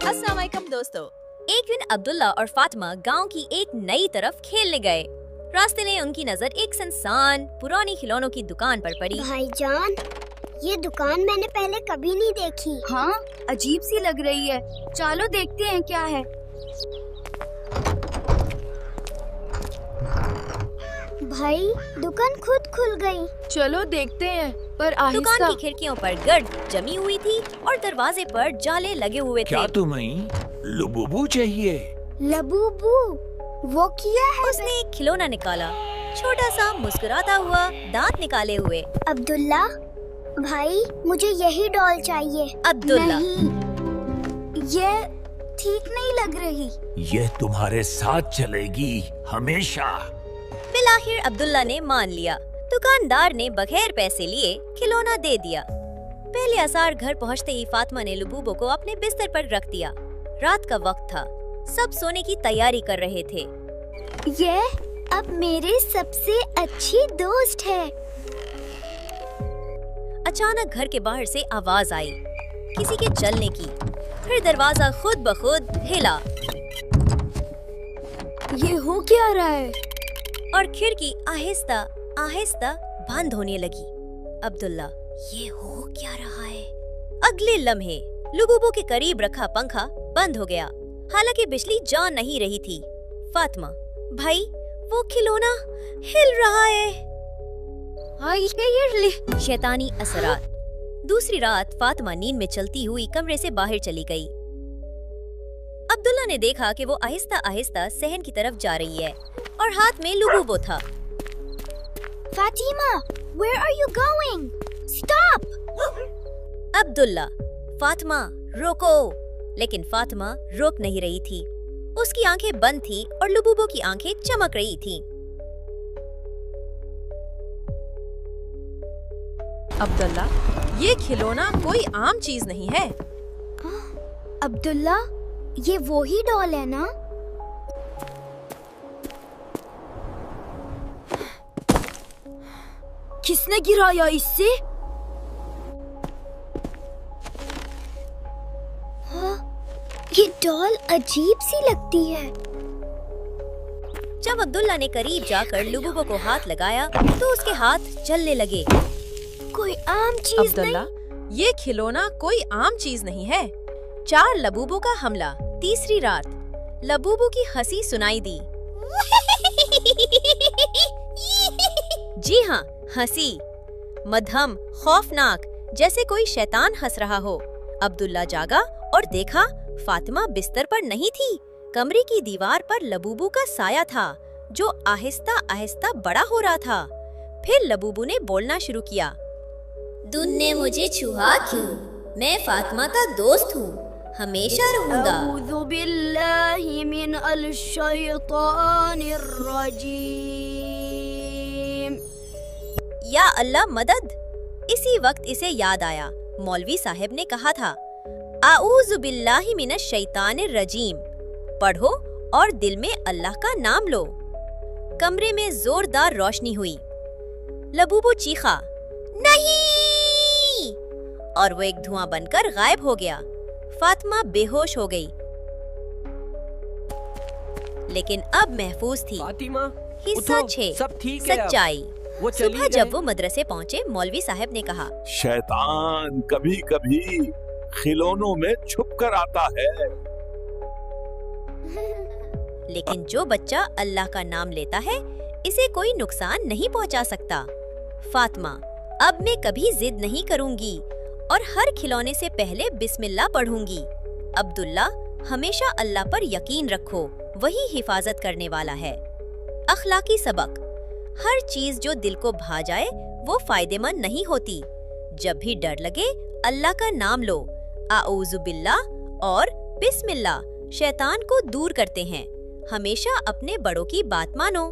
अस्सलाम वालेकुम दोस्तों। एक दिन अब्दुल्ला और फातिमा गांव की एक नई तरफ खेलने गए। रास्ते में उनकी नजर एक सुनसान पुरानी खिलौनों की दुकान पर पड़ी। भाईजान, ये दुकान मैंने पहले कभी नहीं देखी। हाँ, अजीब सी लग रही है। चलो देखते हैं क्या है। भाई, दुकान खुद खुल गई। चलो देखते हैं, पर आहिस्ता। दुकान की खिड़कियों पर गर्द जमी हुई थी और दरवाजे पर जाले लगे हुए थे। क्या तुम्हें लबूबू चाहिए? लबूबू, वो किया है? उसने एक खिलौना निकाला, छोटा सा मुस्कुराता हुआ, दांत निकाले हुए। अब्दुल्ला भाई, मुझे यही डॉल चाहिए। अब्दुल्ला, नहीं, ये ठीक नहीं लग रही। ये तुम्हारे साथ चलेगी हमेशा। बिलाखिर अब्दुल्ला ने मान लिया। दुकानदार ने बगैर पैसे लिए खिलौना दे दिया। पहले असार घर पहुंचते ही फातिमा ने लबूबो को अपने बिस्तर पर रख दिया। रात का वक्त था, सब सोने की तैयारी कर रहे थे। ये अब मेरी सबसे अच्छी दोस्त है। अचानक घर के बाहर से आवाज आई, किसी के चलने की। फिर दरवाजा खुद ब खुद हिला ये हो क्या रहा है? और खिड़की आहिस्ता आहिस्ता बंद होने लगी। अब्दुल्ला, ये हो क्या रहा है? अगले लम्हे लबूबो के करीब रखा पंखा बंद हो गया। हालांकि बिजली जा नहीं रही थी। फातिमा, भाई वो खिलौना हिल रहा है। शैतानी असरात। दूसरी रात फातिमा नींद में चलती हुई कमरे से बाहर चली गई। अब्दुल्ला ने देखा कि वो आहिस्ता आहिस्ता सहन की तरफ जा रही है और हाथ में लबूबो था। Fatima, where are you going? Stop! Abdullah, Fatima रोको। लेकिन फातिमा रोक नहीं रही थी। उसकी आंखें बंद थी और लबूबो की आंखें चमक रही थीं। अब्दुल्ला, ये खिलौना कोई आम चीज नहीं है। अब्दुल्ला, ये वो ही डॉल है ना? किसने गिराया इससे? हाँ, ये डॉल अजीब सी लगती है। जब अब्दुल्ला ने करीब जाकर लबूबो को हाथ लगाया तो उसके हाथ जलने लगे। कोई आम चीज अब्दुल्ला, ये खिलौना कोई आम चीज नहीं है। 4 लबूबो का हमला। तीसरी रात लबूबो की हंसी सुनाई दी। जी हाँ, हंसी मध्यम खौफनाक, जैसे कोई शैतान हंस रहा हो। अब्दुल्ला जागा और देखा फातिमा बिस्तर पर नहीं थी। कमरे की दीवार पर लबूबू का साया था जो आहिस्ता आहिस्ता बड़ा हो रहा था। फिर लबूबू ने बोलना शुरू किया, तुमने मुझे छुआ क्यों? मैं फातिमा का दोस्त हूँ, हमेशा रहूंगा। अऊज़ु बिल्लाहि मिनल शैतानिर रजीम। या अल्लाह मदद। इसी वक्त इसे याद आया, मौलवी साहब ने कहा था, आऊज़ु बिल्लाहि मिनश शैतानिर रजीम। पढ़ो और दिल में अल्लाह का नाम लो। कमरे में जोरदार रोशनी हुई। लबूबू चीखा, नहीं! और वो एक धुआं बनकर गायब हो गया। फातिमा बेहोश हो गई, लेकिन अब महफूज थी। फातिमा, हिस्सा उठो, 6, सब ठीक है अब। सच्चाई। वो चली सुबह गए। जब वो मदरसे पहुँचे, मौलवी साहब ने कहा, शैतान कभी कभी खिलौनों में छुप कर आता है। लेकिन जो बच्चा अल्लाह का नाम लेता है, इसे कोई नुकसान नहीं पहुंचा सकता। फातिमा, अब मैं कभी जिद नहीं करूंगी और हर खिलौने से पहले बिस्मिल्लाह पढ़ूंगी। अब्दुल्ला, हमेशा अल्लाह पर यकीन रखो, वही हिफाजत करने वाला है। अखलाकी सबक। हर चीज जो दिल को भा जाए वो फायदेमंद नहीं होती। जब भी डर लगे अल्लाह का नाम लो। आऊज़ु बिल्लाह और बिस्मिल्लाह शैतान को दूर करते हैं। हमेशा अपने बड़ों की बात मानो।